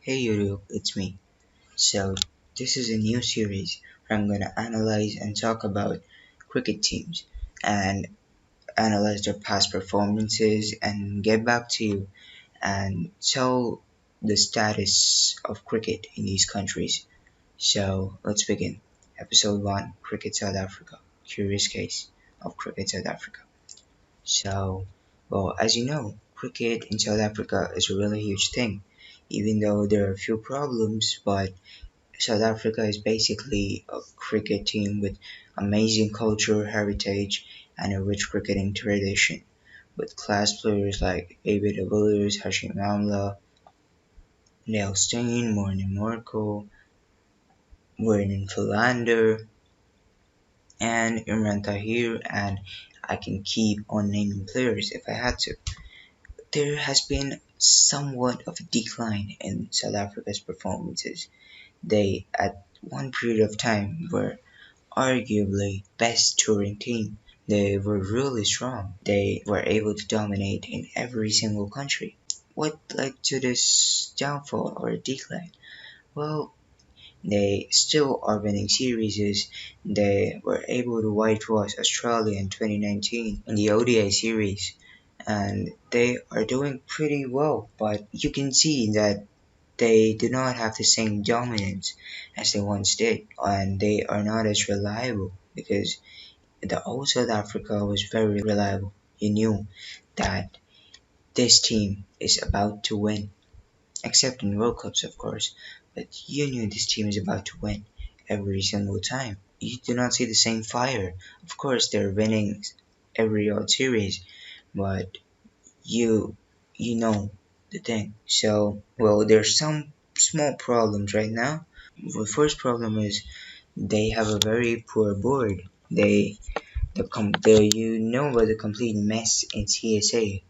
Hey YouTube, it's me. So, this is a new series where I'm gonna analyze and talk about cricket teams and analyze their past performances and get back to you and tell the status of cricket in these countries. So, let's begin. Episode 1, Cricket South Africa. Curious case of Cricket South Africa. So, well, as you know, cricket in South Africa is a really huge thing, even though there are a few problems, but South Africa is basically a cricket team with amazing culture, heritage, and a rich cricketing tradition, with class players like AB de Villiers, Hashim Amla, Neil Steyn, Morne Morkel, Vernon Philander, and Imran Tahir, and I can keep on naming players if I had to. There has been somewhat of a decline in South Africa's performances. They, at one period of time, were arguably best touring team. They were really strong. They were able to dominate in every single country. What led to this downfall or decline? Well, they still are winning series. They were able to whitewash Australia in 2019 in the ODI series, and they are doing pretty well. But you can see that they do not have the same dominance as they once did, and they are not as reliable because the old South Africa was very reliable. You knew that this team is about to win, except in World Cups, of course, but you knew this team is about to win every single time. You do not see the same fire. Of course, they're winning every odd series, but you you know the thing. So, well, there's some small problems right now. The first problem is they have a very poor board. You know about the complete mess in CSA,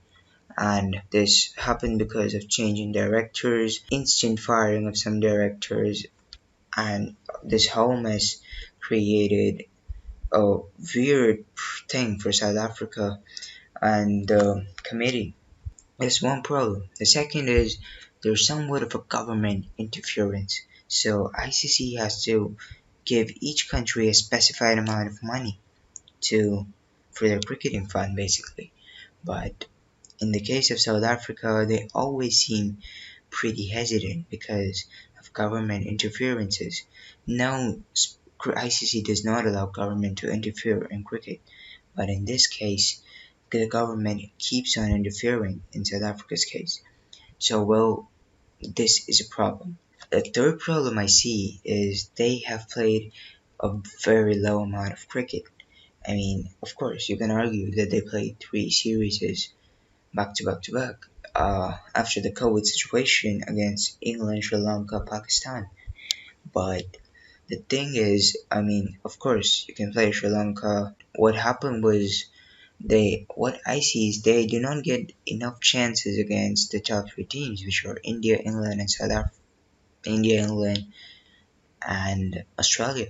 and this happened because of changing directors, instant firing of some directors, and this whole mess created a weird thing for South Africa and the committee. That's one problem. The second is there's somewhat of a government interference. So ICC has to give each country a specified amount of money to for their cricketing fund basically. But in the case of South Africa, they always seem pretty hesitant because of government interferences. Now, ICC does not allow government to interfere in cricket, but in this case, the government keeps on interfering in South Africa's case. So, well, this is a problem. The third problem I see is they have played a very low amount of cricket. I mean, of course, you can argue that they played three series back to back to back after the COVID situation against England, Sri Lanka, Pakistan. But the thing is, I mean, of course, you can play Sri Lanka. What happened was what I see is they do not get enough chances against the top three teams, which are India, England, and South Africa. India, England, and Australia.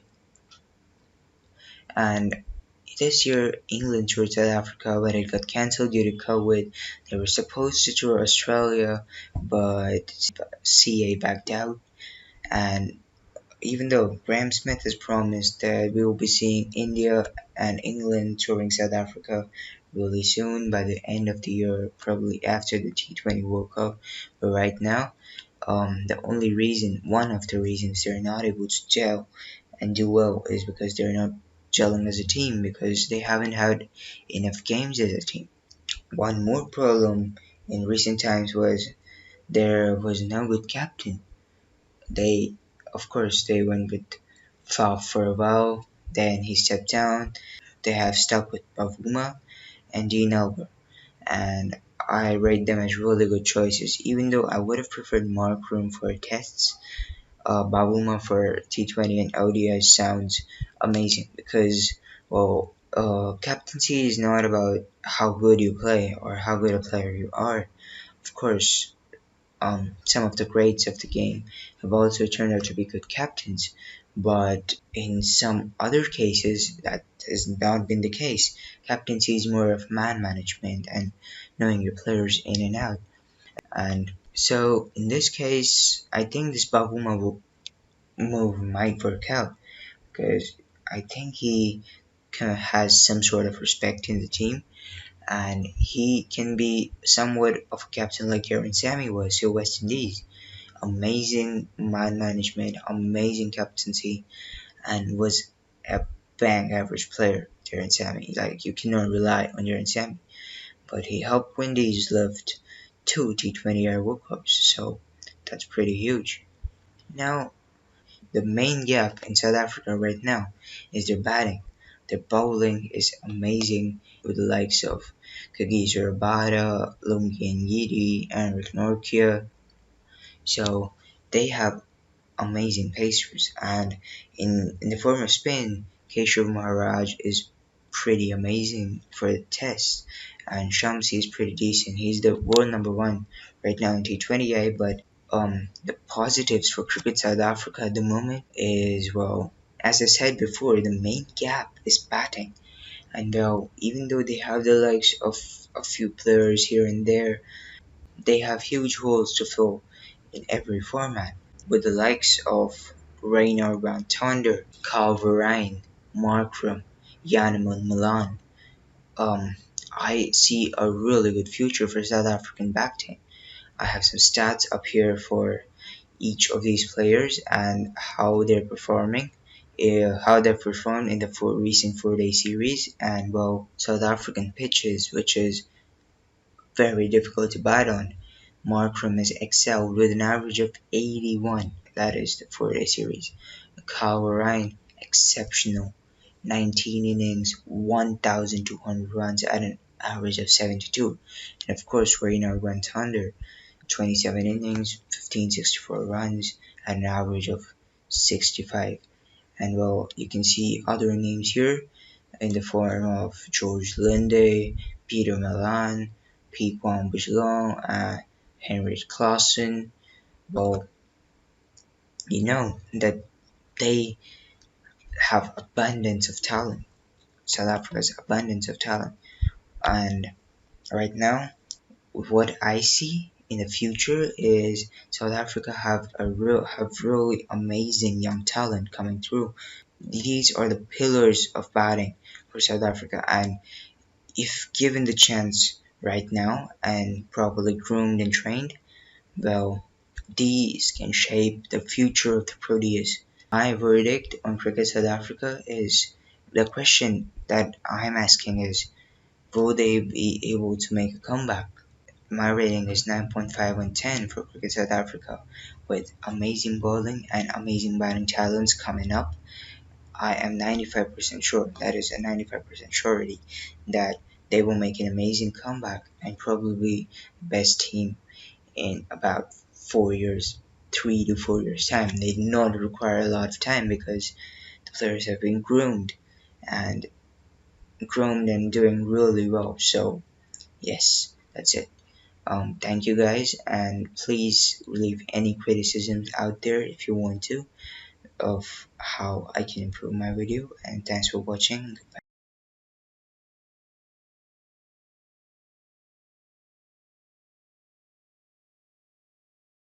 And this year, England toured South Africa, but it got cancelled due to COVID. They were supposed to tour Australia, but CA backed out. And even though Graham Smith has promised that we will be seeing India and England touring South Africa really soon by the end of the year, probably after the T20 World Cup. But right now, one of the reasons they're not able to gel and do well is because they're not gelling as a team because they haven't had enough games as a team. One more problem in recent times was there was no good captain. They, of course, they went with Faf for a while, then he stepped down. They have stuck with Bavuma and Dean Elber, and I rate them as really good choices, even though I would have preferred Mark Room for tests. Bavuma for T20 and ODI sounds amazing because, well, captaincy is not about how good you play or how good a player you are. Of course, some of the greats of the game have also turned out to be good captains, but in some other cases that has not been the case. Captaincy is more of man management and knowing your players in and out. And So in this case, I think this Bakuma move might work out because I think he kind of has some sort of respect in the team, and he can be somewhat of a captain like Aaron Sammy was to West Indies. Amazing man management, amazing captaincy, and was a bang average player. Aaron Sammy, like you cannot rely on Aaron Sammy, but he helped Windies lift two T20 Air World Cups, so that's pretty huge. Now, the main gap in South Africa right now is their batting. Their bowling is amazing with the likes of Kagiso Rabada, Lungi Ngidi, and Rick Norkia. So they have amazing pacers, and in the form of spin, Keshav Maharaj is pretty amazing for the test, and Shamsi is pretty decent. He's the world number one right now in T20I, but the positives for Cricket South Africa at the moment is, well, as I said before, the main gap is batting. And even though they have the likes of a few players here and there, they have huge holes to fill in every format, with the likes of Reynor Van Tonder, Carl Verijn, Markram, Janeman Milan. Um, I see a really good future for South African back team. I have some stats up here for each of these players and how they're performing, how they've performed in the recent 4-day series, and well, South African pitches, which is very difficult to bat on. Markram has excelled with an average of 81. That is the 4-day series. Kyle Ryan, exceptional. 19 innings, 1,200 runs at an average of 72. And of course, Reynard went under 27 innings, 1564 runs at an average of 65. And well, you can see other names here in the form of George Linde, Peter Milan, Pequan Bouchelon, Henrik Clausen. Well, you know that they have abundance of talent. South Africa's abundance of talent. And right now, what I see in the future is South Africa have really amazing young talent coming through. These are the pillars of batting for South Africa, and if given the chance right now and properly groomed and trained, well, these can shape the future of the Proteas. My verdict on Cricket South Africa is the question that I'm asking is, will they be able to make a comeback? My rating is 9.5 on 10 for Cricket South Africa, with amazing bowling and amazing batting talents coming up. I am 95% sure, that is a 95% surety, that they will make an amazing comeback and probably best team in about 4 years, 3 to 4 years time. They do not require a lot of time because the players have been and groomed and doing really well. So yes, that's it. Thank you guys, and please leave any criticisms out there if you want to of how I can improve my video. And thanks for watching. Goodbye.